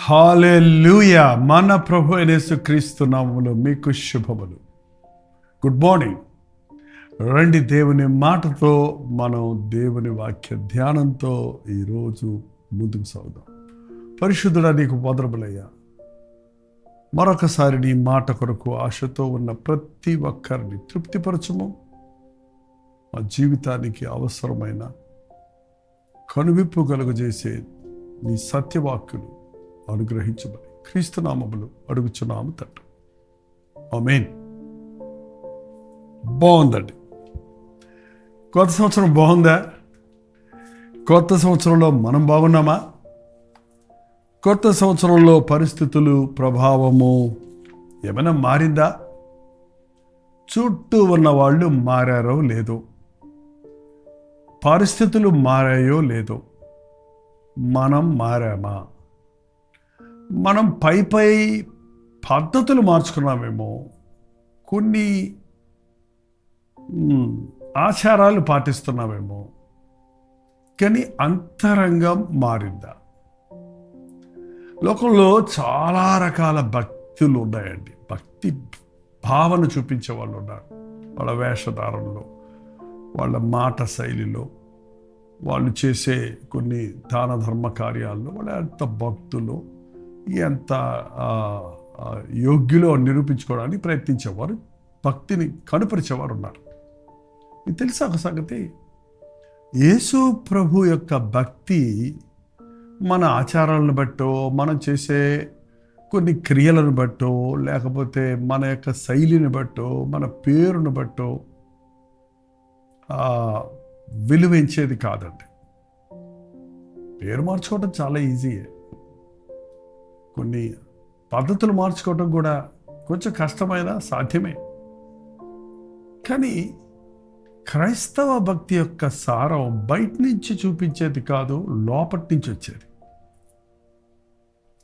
హల్లెలూయా. మన ప్రభు అయిన యేసుక్రీస్తు నామములో మీకు శుభములు. Good morning. రండి, దేవుని మాటతో మనం దేవుని వాక్య ధ్యానంతో ఈరోజు ముందుకు సాగుదాం. పరిశుద్ధుడా, నీకు వందనములయ్యా. మరొకసారి నీ మాట కొరకు ఆశతో ఉన్న ప్రతి ఒక్కరిని తృప్తిపరచము. మా జీవితానికి అవసరమైన కనువిప్పు కలుగజేసే నీ సత్యవాక్కులు అనుగ్రహించమని క్రీస్తు నామములో అడుగుచున్నాము తండ్రి. ఆమేన్. బాగుందండి. కొత్త సంవత్సరం బాగుందా? కొత్త సంవత్సరంలో మనం బాగున్నామా? కొత్త సంవత్సరంలో పరిస్థితులు, ప్రభావము ఏమైనా మారిందా? చుట్టూ ఉన్న వాళ్ళు మారారో లేదో, పరిస్థితులు మారాయో లేదో, మనం మారామా? మనం పై పద్ధతులు మార్చుకున్నామేమో, కొన్ని ఆచారాలు పాటిస్తున్నామేమో, కానీ అంతరంగం మారిందా? లోకంలో చాలా రకాల భక్తులు ఉన్నాయండి. భక్తి భావన చూపించే వాళ్ళు ఉన్నారు. వాళ్ళ వేషధారణలో, వాళ్ళ మాట శైలిలో, వాళ్ళు చేసే కొన్ని దాన ధర్మ కార్యాల్లో వాళ్ళు ఎంత భక్తులు, ఎంత యోగ్యులో నిరూపించుకోవడానికి ప్రయత్నించేవారు, భక్తిని కనుపరిచేవారు ఉన్నారు. మీకు తెలుసా ఒక సంగతి? యేసు ప్రభు యొక్క భక్తి మన ఆచారాలను బట్టో, మనం చేసే కొన్ని క్రియలను బట్టో, లేకపోతే మన యొక్క శైలిని బట్టో, మన పేరును బట్టో విలువించేది కాదండి. పేరు మార్చుకోవడం చాలా ఈజీయే. కొన్ని పద్ధతులు మార్చుకోవడం కూడా కొంచెం కష్టమైన సాధ్యమే. కానీ క్రైస్తవ భక్తి యొక్క సారం బయట నుంచి చూపించేది కాదు, లోపటి నుంచి వచ్చేది.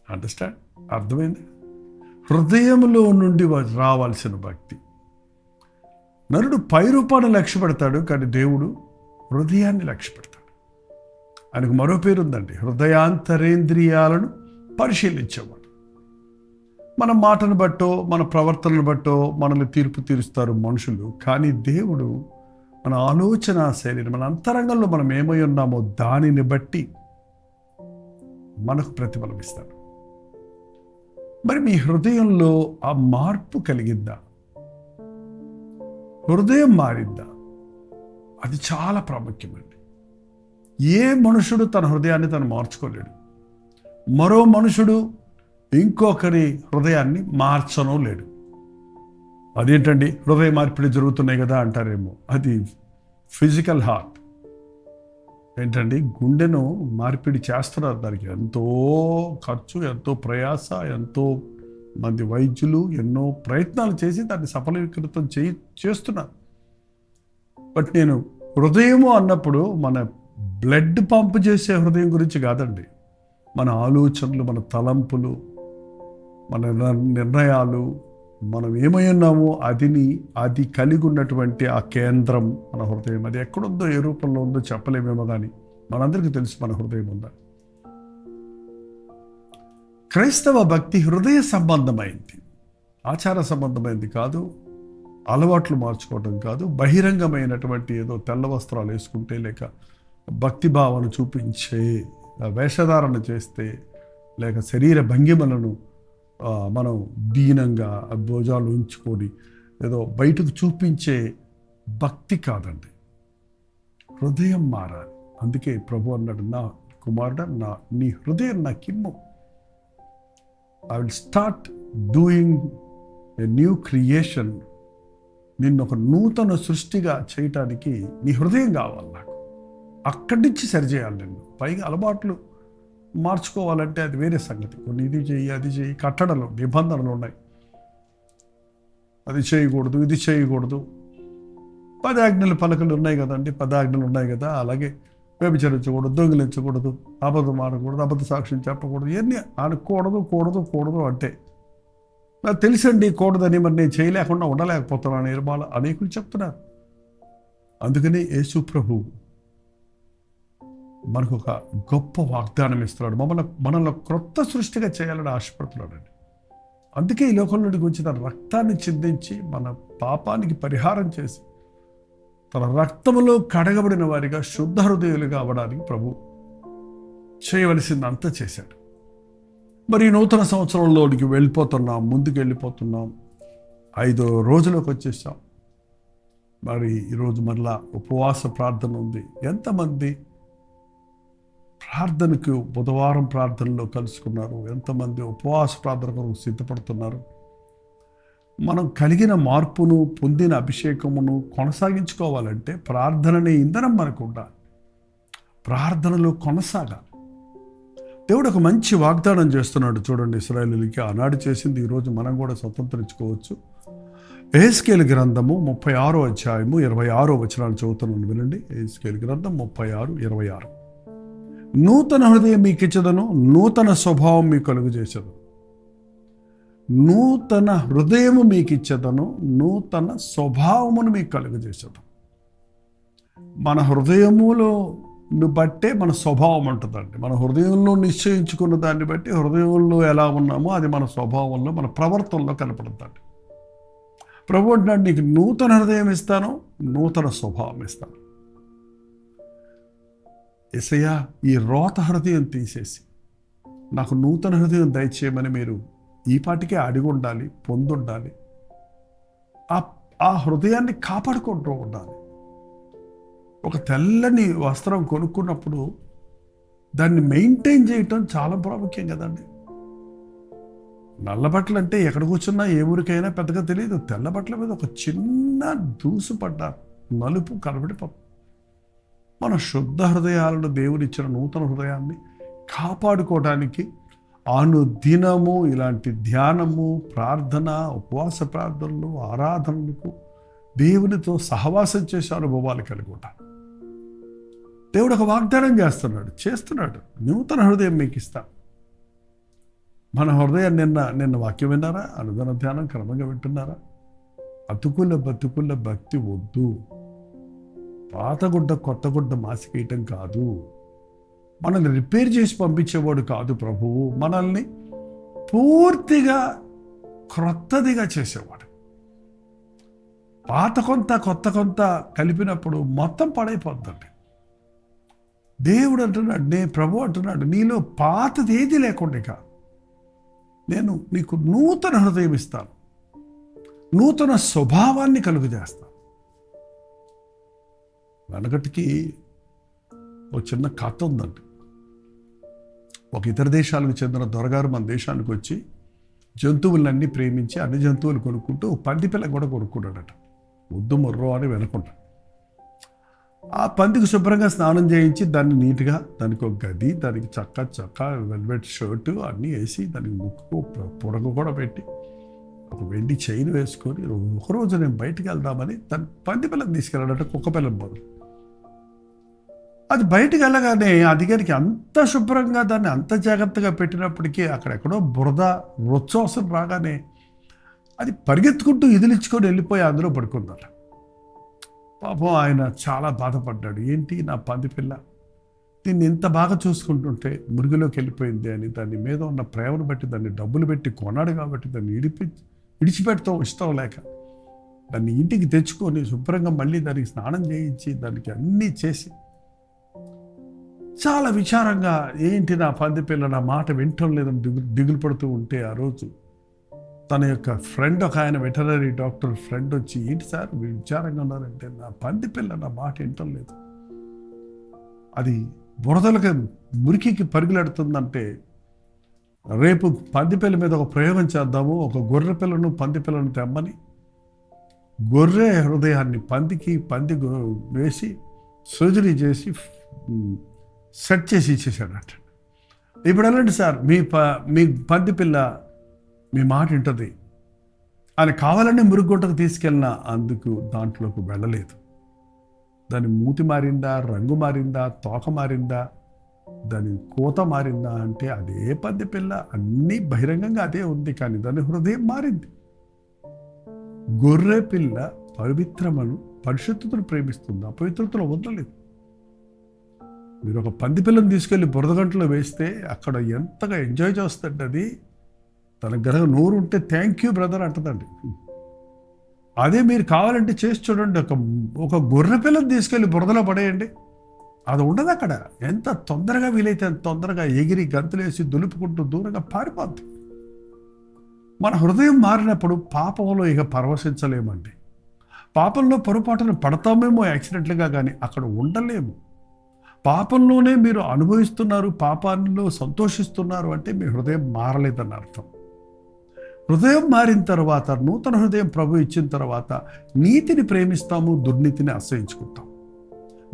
అండర్స్టాండ్? అర్థమైంది? హృదయంలో నుండి రావాల్సిన భక్తి. నరుడు పై రూపాన్ని లక్ష్య పెడతాడు, కానీ దేవుడు హృదయాన్ని లక్ష్య పెడతాడు. ఆయనకు మరో పేరు ఉందండి, హృదయాంతరేంద్రియాలను పరిశీలించేవాడు. మన మాటను బట్టో, మన ప్రవర్తనను బట్టో మనల్ని తీర్పు తీరుస్తారు మనుషులు, కానీ దేవుడు మన ఆలోచన శైలిని, మన అంతరంగంలో మనం ఏమై ఉన్నామో దానిని బట్టి మనకు ప్రతిఫలం ఇస్తాడు. మరి మీ హృదయంలో ఆ మార్పు కలిగిందా? హృదయం మారిందా? అది చాలా ప్రాముఖ్యమండి. ఏ మనుషుడు తన హృదయాన్ని తను మార్చుకోలేడు. మరో మనుషుడు ఇంకొకరి హృదయాన్ని మార్చనో లేడు. అదేంటండి, హృదయ మార్పిడి జరుగుతున్నాయి కదా అంటారేమో. అది ఫిజికల్ హార్ట్. ఏంటండి, గుండెను మార్పిడి చేస్తున్నారు. దానికి ఎంతో ఖర్చు, ఎంతో ప్రయాస, ఎంతో మంది వైద్యులు ఎన్నో ప్రయత్నాలు చేసి దాన్ని సఫలీకృతం చేస్తున్నారు. బట్ నేను హృదయము అన్నప్పుడు మన బ్లడ్ పంప్ చేసే హృదయం గురించి కాదండి. మన ఆలోచనలు, మన తలంపులు, మన నిర్ణయాలు, మనం ఏమై ఉన్నామో అది కలిగి ఉన్నటువంటి ఆ కేంద్రం మన హృదయం. అది ఎక్కడుందో, ఏ రూపంలో ఉందో చెప్పలేమేమో, కానీ మనందరికీ తెలుసు మన హృదయం ఉందని. క్రైస్తవ భక్తి హృదయ సంబంధమైంది, ఆచార సంబంధమైంది కాదు, అలవాట్లు మార్చుకోవడం కాదు, బహిరంగమైనటువంటి ఏదో తెల్ల వస్త్రాలు వేసుకుంటే, లేక భక్తి భావన చూపించే వేషధారణ చేస్తే, లేక శరీర భంగిమలను మనం దీనంగా భుజాలు ఉంచుకొని ఏదో బయటకు చూపించే భక్తి కాదండి. హృదయం మారాలి. అందుకే ప్రభు అన్నాడు, నా కుమారుడా, నీ హృదయం నాకిమ్ము. I will start doing a new creation. నిన్ను ఒక నూతన సృష్టిగా చేయటానికి నీ హృదయం కావాలి నాకు. అక్కడి నుంచి సరిచేయాలి నిన్ను. పైగా అలవాట్లు మార్చుకోవాలంటే అది వేరే సంగతి. కొన్ని ఇది చెయ్యి, అది చెయ్యి, కట్టడలు, నిబంధనలు ఉన్నాయి. అది చేయకూడదు, ఇది చేయకూడదు. 10 ఆజ్ఞలు పలకలు ఉన్నాయి కదండి, 10 ఆజ్ఞలు ఉన్నాయి కదా. అలాగే వ్యభిచరించకూడదు, దొంగిలించకూడదు, అబద్ధం ఆడకూడదు, అబద్ధ సాక్ష్యం చెప్పకూడదు, ఇవన్నీ అనకూడదు అంటే నాకు తెలుసండి కూడదని, మరి నేను చేయలేకుండా ఉండలేకపోతున్నాను నిర్మాల అనేకులు చెప్తున్నారు. అందుకని యేసు ప్రభు మనకు ఒక గొప్ప వాగ్దానం ఇస్తున్నాడు. మనల్ని క్రొత్త సృష్టిగా చేయాలని ఆశపడుతున్నాడండి. అందుకే ఈ లోకంలోకి వచ్చి తన రక్తాన్ని చిందించి మన పాపానికి పరిహారం చేసి తన రక్తములో కడగబడిన వారిగా శుద్ధ హృదయులుగా అవ్వడానికి ప్రభు చేయవలసిందంతా చేశాడు. మరి ఈ నూతన సంవత్సరంలోనికి వెళ్ళిపోతున్నాం, ముందుకు వెళ్ళిపోతున్నాం. 5వ రోజులోకి వచ్చేసాం. మరి ఈరోజు మరలా ఉపవాస ప్రార్థన ఉంది. ఎంతమంది ప్రార్థనకు బుధవారం ప్రార్థనలో కలుసుకున్నారు? ఎంతమంది ఉపవాస ప్రార్థన కొరకు సిద్ధపడుతున్నారు? మనం కలిగిన మార్పును, పొందిన అభిషేకమును కొనసాగించుకోవాలంటే ప్రార్థననే ఇంధనం మనకు ఉండాలి. ప్రార్థనలో కొనసాగాలి. దేవుడు ఒక మంచి వాగ్దానం చేస్తున్నాడు చూడండి. ఇశ్రాయేలీయులకి ఆనాడు చేసింది ఈరోజు మనం కూడా స్వతంత్రించుకోవచ్చు. యెహెజ్కేలు గ్రంథము 36వ అధ్యాయము 26వ వచనాలు చదువుతున్నాను, వినండి. యెహెజ్కేలు గ్రంథం 36:26. నూతన హృదయం మీకు ఇచ్చదను, నూతన స్వభావం మీకు కలుగు చేసేదను. నూతన హృదయము మీకు ఇచ్చేదను, నూతన స్వభావమును మీకు కలుగు చేసేదను. మన హృదయములో బట్టే మన స్వభావం ఉంటుందండి. మన హృదయంలో నిశ్చయించుకున్న దాన్ని బట్టి హృదయంలో ఎలా ఉన్నామో అది మన స్వభావంలో, మన ప్రవర్తనలో కనపడుతుంది. ప్రభు అంటున్నాడు, నీకు నూతన హృదయం ఇస్తాను, నూతన స్వభావం ఇస్తాను. యేసయ్యా, ఈ రోత హృదయం తీసేసి నాకు నూతన హృదయం దయచేయమని మీరు ఈ పాటికే అడిగి ఉండాలి, పొందుండాలి. ఆ హృదయాన్ని కాపాడుకుంటూ ఉండాలి. ఒక తెల్లని వస్త్రం కొనుక్కున్నప్పుడు దాన్ని మెయింటైన్ చేయటం చాలా ప్రాముఖ్యం కదండి. నల్ల బట్టలు అంటే ఎక్కడ కూర్చున్నా ఏ ఊరికైనా పెద్దగా తెలియదు. తెల్ల బట్టల మీద ఒక చిన్న దూసు పడ్డ నలుపు కనబడిపోతుంది. మన శుద్ధ హృదయాలను, దేవుడిచ్చిన నూతన హృదయాన్ని కాపాడుకోవడానికి అనుదినము ఇలాంటి ధ్యానము, ప్రార్థన, ఉపవాస ప్రార్థనలు, ఆరాధనలకు, దేవునితో సహవాసం చేసే అనుభవాలు కలిగి ఉంటారు. దేవుడు ఒక వాగ్దానం చేస్తున్నాడు. నూతన హృదయం మీకు ఇస్తా. మన హృదయం నిన్న వాక్యం విన్నారా? అనుదిన ధ్యానం క్రమంగా వింటున్నారా? బతుకుల భక్తి వద్దు. పాతగుడ్డ కొత్తగుడ్డ మాసికేయటం కాదు. మనల్ని రిపేర్ చేసి పంపించేవాడు కాదు ప్రభువు. మనల్ని పూర్తిగా క్రొత్తదిగా చేసేవాడు. పాత కొంత కొత్త కొంత కలిపినప్పుడు మొత్తం పడైపోద్దండి. దేవుడు అంటున్నాడు, ప్రభు అంటున్నాడు, నీలో పాతది ఏది లేకుండా నేను నీకు నూతన హృదయం ఇస్తాను, నూతన స్వభావాన్ని కలుగు చేస్తాను. వెనకటికి ఒక చిన్న కథ ఉందండి. ఒక ఇతర దేశాలకు చెందిన దొరగారు మన దేశానికి వచ్చి జంతువులన్నీ ప్రేమించి అన్ని జంతువులు కొనుక్కుంటూ పంది పిల్ల కూడా కొనుక్కున్నాడట. ముద్దు మొర్రో అని వెనుకుంటా. ఆ పందికి శుభ్రంగా స్నానం చేయించి దాన్ని నీట్గా, దానికి ఒక గది, దానికి చక్క వెల్వెట్ షర్టు అన్నీ వేసి, దానికి ముక్కు పొడగు కూడా పెట్టి ఒక వెండి చైన్ వేసుకొని ఒకరోజు నేను బయటికి వెళ్దామని దాన్ని పంది పిల్లని తీసుకెళ్ళాడట, కుక్క పిల్లని బదులు. అది బయటికి వెళ్ళగానే అధికారికి అంత శుభ్రంగా దాన్ని అంత జాగ్రత్తగా పెట్టినప్పటికీ అక్కడెక్కడో బురద రొచ్చోసం రాగానే అది పరిగెత్తుకుంటూ ఇదిలించుకొని వెళ్ళిపోయి అందులో పడుకుందట. పాపం ఆయన చాలా బాధపడ్డాడు. ఏంటి నా పంది పిల్ల దీన్ని ఇంత బాగా చూసుకుంటుంటే మురుగులోకి వెళ్ళిపోయింది అని దాని మీద ఉన్న ప్రేమను బట్టి, దాన్ని డబ్బులు పెట్టి కొన్నాడు కాబట్టి దాన్ని ఇడిచిపెడతాం ఇష్టం లేక దాన్ని ఇంటికి తెచ్చుకొని శుభ్రంగా మళ్ళీ దానికి స్నానం చేయించి దానికి అన్నీ చేసి చాలా విచారంగా, ఏంటి నా పంది పిల్ల నా మాట వింటం లేదని దిగులు పడుతూ ఉంటే ఆ రోజు తన యొక్క ఫ్రెండ్, ఒక ఆయన వెటనరీ డాక్టర్ ఫ్రెండ్ వచ్చి, ఏంటి సార్ విచారంగా ఉన్నారంటే, నా పంది పిల్ల నా మాట వింటం లేదు, అది బురదలకి మురికికి పరుగులెడుతుందంటే రేపు పంది పిల్ల మీద ఒక ప్రయోగం చేద్దాము, ఒక గొర్రె పిల్లను పంది పిల్లను తెమ్మని గొర్రె హృదయాన్ని పంది వేసి సర్జరీ చేసి సెట్ చేసి ఇచ్చేసాడట. ఇప్పుడు వెళ్ళండి సార్, మీ పంది పిల్ల మీ మాట వింటుంది అని కావాలని మురుగుంటకు తీసుకెళ్ళిన అందుకు దాంట్లోకి వెళ్ళలేదు. దాని మూతి మారిందా, రంగు మారిందా, తోక మారిందా, దాని కోత మారిందా అంటే అదే పంది పిల్ల, అన్నీ బహిరంగంగా అదే ఉంది, కానీ దాని హృదయం మారింది. గొర్రె పిల్ల పరిశుద్ధతను ప్రేమిస్తుంది, అపవిత్రతలో వదలలేదు. మీరు ఒక పంది పిల్లని తీసుకెళ్ళి బురదగంటలో వేస్తే అక్కడ ఎంతగా ఎంజాయ్ చేస్తుందండి అది. తనకు గనక నోరు ఉంటే థ్యాంక్ యూ బ్రదర్ అంటదండి. అదే మీరు కావాలంటే చేసి చూడండి, ఒక గొర్రె పిల్లని తీసుకెళ్ళి బురదలో పడేయండి, అది ఉండదు అక్కడ. ఎంత తొందరగా వీలైతే అంత తొందరగా ఎగిరి గంతులేసి దులుపుకుంటూ దూరంగా పారిపోద్ది. మన హృదయం మారినప్పుడు పాపంలో ఇక పరవశించలేమండి. పాపంలో పొరపాటున పడతామేమో యాక్సిడెంట్లుగా, కానీ అక్కడ ఉండలేము. పాపంలోనే మీరు అనుభవిస్తున్నారు, పాపాల్లో సంతోషిస్తున్నారు అంటే మీ హృదయం మారలేదని అర్థం. హృదయం మారిన తర్వాత, నూతన హృదయం ప్రభు ఇచ్చిన తర్వాత నీతిని ప్రేమిస్తాము, దుర్నీతిని అసహించుకుంటాం.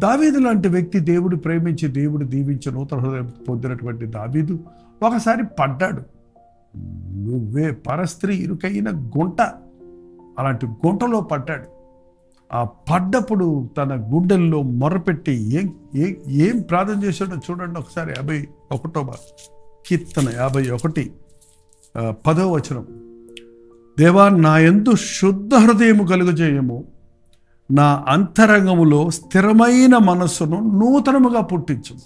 దావీదు లాంటి వ్యక్తి దేవుడు ప్రేమించి దేవుడు దీవించి నూతన హృదయం పొందినటువంటి దావీదు ఒకసారి పడ్డాడు. నువ్వే పరస్త్రీ ఇరుకైన గుంట, అలాంటి గుంటలో పడ్డాడు. ఆ పడ్డప్పుడు తన గుండెల్లో మొరపెట్టి ఏం ప్రార్థన చేశాడో చూడండి ఒకసారి. 51వ కీర్తన 51 10వ వచనం. దేవా, నా యందు శుద్ధ హృదయము కలుగజేయము, నా అంతరంగములో స్థిరమైన మనస్సును నూతనముగా పుట్టించుము.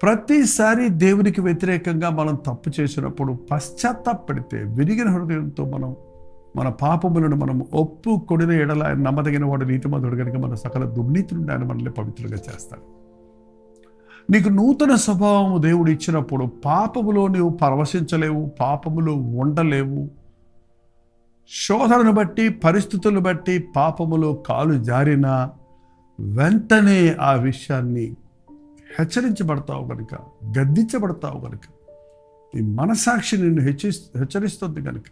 ప్రతిసారి దేవునికి వ్యతిరేకంగా మనం తప్పు చేసినప్పుడు పశ్చాత్తాపడితే, విరిగిన హృదయంతో మన పాపములను మనం ఒప్పుకొనిన ఎడల ఆయన నమ్మదగిన వాడు, నీతిమంతుడు కనుక మన సకల దుర్నీతి నుండి ఆయన మనల్ని పవిత్రంగా చేస్తాడు. నీకు నూతన స్వభావము దేవుడు ఇచ్చినప్పుడు పాపములో నువ్వు పరవశించలేవు, పాపములో ఉండలేవు. శోధనను బట్టి, పరిస్థితులను బట్టి పాపములో కాలు జారినా వెంటనే ఆ విషయాన్ని హెచ్చరించబడతావు కనుక, గద్దించబడతావు కనుక, నీ మనసాక్షి నిన్ను హెచ్చరిస్తుంది కనుక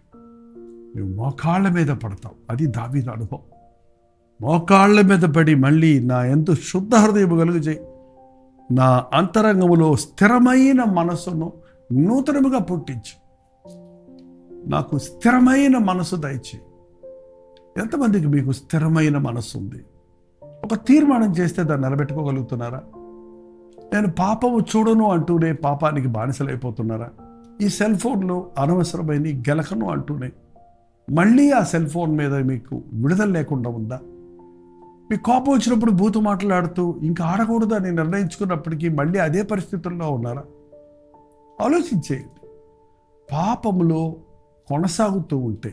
నువ్వు మోకాళ్ళ మీద పడతావు. అది దావీదు అనుభవం. మోకాళ్ళ మీద పడి మళ్ళీ నా యందు శుద్ధ హృదయము కలుగజేయి, నా అంతరంగములో స్థిరమైన మనస్సును నూతనముగా పుట్టించు, నాకు స్థిరమైన మనసు దయచేయి. ఎంతమందికి మీకు స్థిరమైన మనస్సు ఉంది? ఒక తీర్మానం చేస్తే దాన్ని నిలబెట్టుకోగలుగుతున్నారా? నేను పాపము చూడను అంటూనే పాపానికి బానిసలైపోతున్నారా? ఈ సెల్ ఫోన్లో అనవసరమైన గెలకను అంటూనే మళ్ళీ ఆ సెల్ ఫోన్ మీద మీకు విడుదల లేకుండా ఉందా? మీకు కోపం వచ్చినప్పుడు బూతు మాట్లాడుతూ ఇంకా ఆడకూడదు అని నిర్ణయించుకున్నప్పటికీ మళ్ళీ అదే పరిస్థితుల్లో ఉన్నారా? ఆలోచించేయండి. పాపములో కొనసాగుతూ ఉంటే,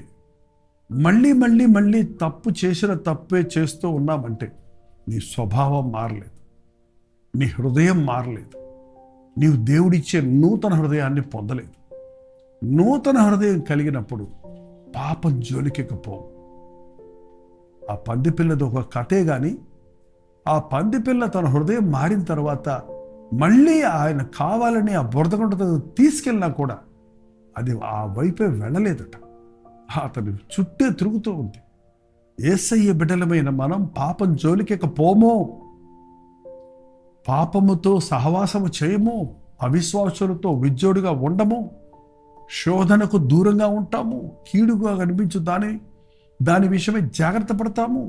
మళ్ళీ మళ్ళీ మళ్ళీ తప్పు చేసిన తప్పే చేస్తూ ఉన్నామంటే నీ స్వభావం మారలేదు, నీ హృదయం మారలేదు, నీవు దేవుడిచ్చే నూతన హృదయాన్ని పొందలేదు. నూతన హృదయం కలిగినప్పుడు పాపం జోలికెక్కపోవు. ఆ పందిపిల్లది ఒక కథే, కానీ ఆ పందిపిల్ల తన హృదయం మారిన తర్వాత మళ్ళీ ఆయన కావాలని ఆ బురదగుంటతో తీసుకెళ్ళినా కూడా అది ఆ వైపే వెళ్ళలేదట. అతను చుట్టే తిరుగుతూ ఉంది. యేసయ్య బిడ్డలమైన మనం పాపం జోలికెక్కపోమో, పాపముతో సహవాసము చేయము, అవిశ్వాసులతో విజ్జోడుగా ఉండము, శోధనకు దూరంగా ఉంటాము, కీడుగా కనిపించు దాని విషయమై జాగ్రత్త పడతాము.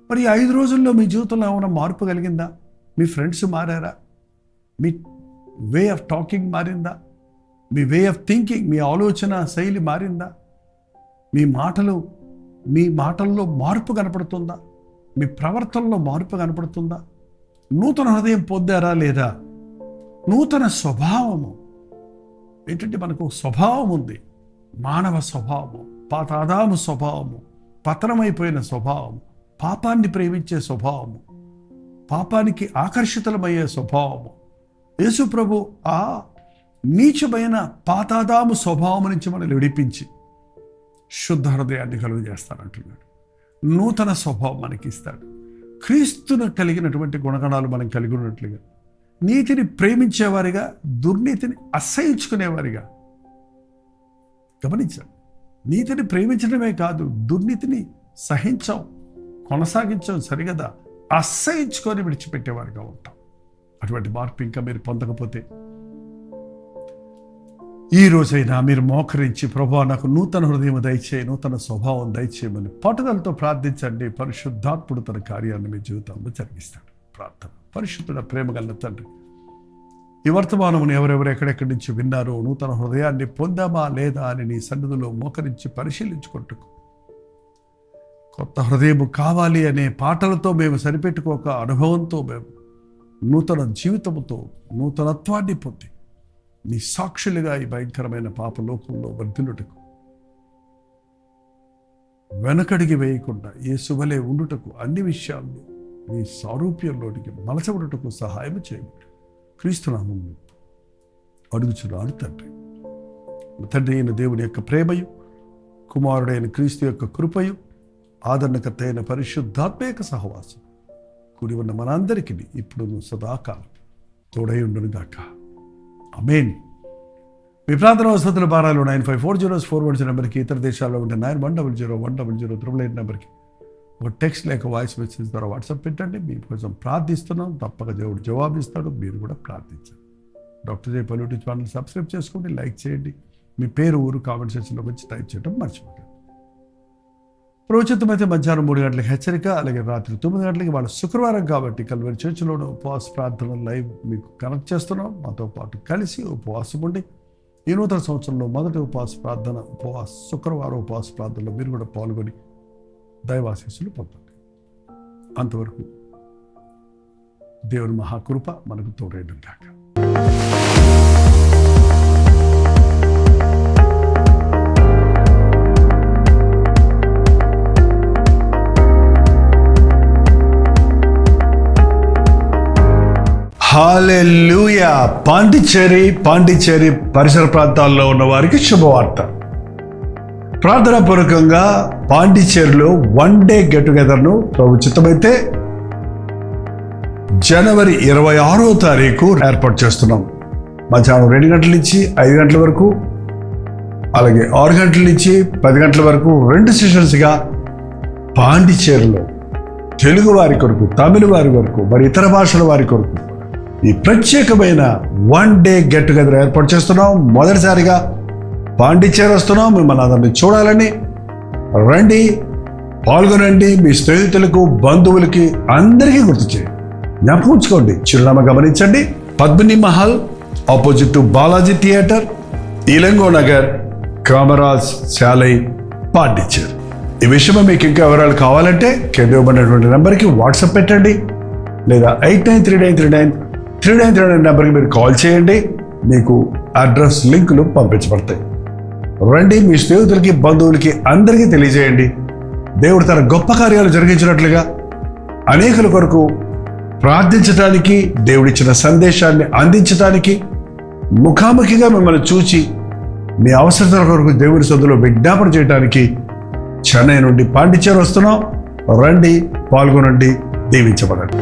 మరి 5 రోజుల్లో మీ జీవితంలో ఏమైనా మార్పు కలిగిందా? మీ ఫ్రెండ్స్ మారారా? మీ వే ఆఫ్ టాకింగ్ మారిందా? మీ వే ఆఫ్ థింకింగ్, మీ ఆలోచన శైలి మారిందా? మీ మాటల్లో మార్పు కనపడుతుందా? మీ ప్రవర్తనలో మార్పు కనపడుతుందా? నూతన హృదయం పొందారా లేదా? నూతన స్వభావము ఏంటంటే, మనకు స్వభావం ఉంది, మానవ స్వభావము, పాతాదాము స్వభావము, పతనమైపోయిన స్వభావము, పాపాన్ని ప్రేమించే స్వభావము, పాపానికి ఆకర్షితులమయ్యే స్వభావము. యేసు ప్రభు ఆ నీచమైన పాతాదాము స్వభావం నుంచి మనల్ని విడిపించి శుద్ధ హృదయాన్ని కలుగు చేస్తానంటున్నాడు. నూతన స్వభావం మనకి ఇస్తాడు. క్రీస్తును కలిగినటువంటి గుణగణాలు మనం కలిగి ఉన్నట్లుగా, నీతిని ప్రేమించేవారిగా, దుర్నీతిని అసహించుకునేవారిగా. గమనించాం, నీతిని ప్రేమించడమే కాదు, దుర్నీతిని సహించాం, కొనసాగించాం, సరిగదా అసహించుకొని విడిచిపెట్టేవారిగా ఉంటాం. అటువంటి మార్పు ఇంకా మీరు పొందకపోతే ఈ రోజైనా మీరు మోకరించి, ప్రభువా నాకు నూతన హృదయం దయచేయి, నూతన స్వభావం దయచేయమని పట్టుదలతో ప్రార్థించండి. పరిశుద్ధాత్ముడు తన కార్యాన్ని మీ జీవితంలో జరిగిస్తాడు. ప్రార్థన. పరిశుద్ధుడ ప్రేమ గల తండ్రి, ఈ వర్తమానమును ఎవరెవరు ఎక్కడెక్కడి నుంచి విన్నారో, నూతన హృదయాన్ని పొందామా లేదా అని నీ సన్నిధిలో మోకరించి పరిశీలించుకుంటూ, కొత్త హృదయం కావాలి అనే పాటలతో మేము సరిపెట్టుకోక, అనుభవంతో మేము నూతన జీవితంతో నూతనత్వాన్ని పొంది నీ సాక్షులుగా ఈ భయంకరమైన పాపలోకంలో వర్ధిల్లుటకు, వెనకడిగి వేయకుండా యేసువలే ఉండుటకు, అన్ని విషయాల్లో నీ సారూప్యంలోనికి మలచబడుటకు సహాయం చేయమని క్రీస్తునామములో అడుగుచున్నాను తండ్రి. తండ్రి అయిన దేవుని యొక్క ప్రేమయు, కుమారుడైన క్రీస్తు యొక్క కృపయు, ఆదరణకర్త అయిన పరిశుద్ధాత్మ యొక్క సహవాసం కూడి ఉన్న మనందరికీ ఇప్పుడు సదాకాలం తోడై ఉండును గాక. ఆమేన్. మీ ప్రాంతంలో వసతుల భారాలు 954041 నెంబర్కి, ఇతర దేశాల్లో ఉంటే 91001008 నెంబర్కి ఒక టెక్స్ట్ లేక వాయిస్ మెసేజ్ ద్వారా వాట్సాప్ పెట్టండి. మీకోసం ప్రార్థిస్తున్నాం. తప్పక దేవుడు జవాబిస్తాడు. మీరు కూడా ప్రార్థించండి. డాక్టర్ జై పల్లెటూరు ఛానల్ సబ్స్క్రైబ్ చేసుకోండి, లైక్ చేయండి. మీ పేరు, ఊరు కామెంట్ సెక్షన్లో వచ్చి టైప్ చేయడం మర్చిపోకండి. ప్రోచితమైతే మధ్యాహ్నం 3 గంటలకు హెచ్చరిక, అలాగే రాత్రి 9 గంటలకి వాళ్ళ శుక్రవారం కాబట్టి కల్వరి చర్చిలోని ఉపవాస ప్రార్థన లైవ్ మీకు కనెక్ట్ చేస్తున్నాం. మాతో పాటు కలిసి ఉపవాసం ఉండి ఈ నూతన సంవత్సరంలో మొదటి శుక్రవారం ఉపవాస ప్రార్థనలో మీరు కూడా పాల్గొని దైవాశీస్సులు పొందండి. అంతవరకు దేవుని మహాకృప మనకు తోడైన కాక. హల్లెలూయా. పాండిచ్చేరి పరిసర ప్రాంతాల్లో ఉన్న వారికి శుభవార్త. ప్రార్థనాపూర్వకంగా పాండిచ్చేరిలో 1 డే గెట్ టుగెదర్ను ప్రభు చిత్తమైతే జనవరి 26వ తారీఖు ఏర్పాటు చేస్తున్నాం. మధ్యాహ్నం 2 గంటల నుంచి 5 గంటల వరకు, అలాగే 6 గంటల నుంచి 10 గంటల వరకు 2 సెషన్స్గా పాండిచ్చేరిలో తెలుగు వారి కొరకు, తమిళ వారి కొరకు, మరి ఇతర భాషల వారి కొరకు ఈ ప్రత్యేకమైన 1 డే గెట్ టుగెదర్ ఏర్పాటు చేస్తున్నాం. మొదటిసారిగా పాండిచ్చేరి వస్తున్నాం. మిమ్మల్ని అందరినీ చూడాలని రండి, పాల్గొనండి. మీ స్నేహితులకు, బంధువులకి అందరికీ గుర్తు చేయండి. జ్ఞాపకం ఉంచుకోండి. చిరునామా గమనించండి. Padmini Mahal opposite to Balaji theatre, Ilango Nagar, Kamaraj Salai, Pondicherry. ఈ విషయమై మీకు ఇంకా వివరాలు కావాలంటే కింద ఇవ్వబడినటువంటి నెంబర్కి వాట్సాప్ పెట్టండి, లేదా 89393939 నెంబర్కి మీరు కాల్ చేయండి. మీకు అడ్రస్ లింకులు పంపించబడతాయి. రండి, మీ స్నేహితులకి, బంధువులకి అందరికీ తెలియజేయండి. దేవుడు తన గొప్ప కార్యాలు జరిగించినట్లుగా అనేకుల కొరకు ప్రార్థించడానికి, దేవుడిచ్చిన సందేశాన్ని అందించడానికి, ముఖాముఖిగా మిమ్మల్ని చూచి మీ అవసరాల కొరకు దేవుడి సొంతలో విజ్ఞాపన చేయడానికి చెన్నై నుండి పాండిచ్చేరి వస్తున్నాం. రండి, పాల్గొనండి, దీవించబడండి.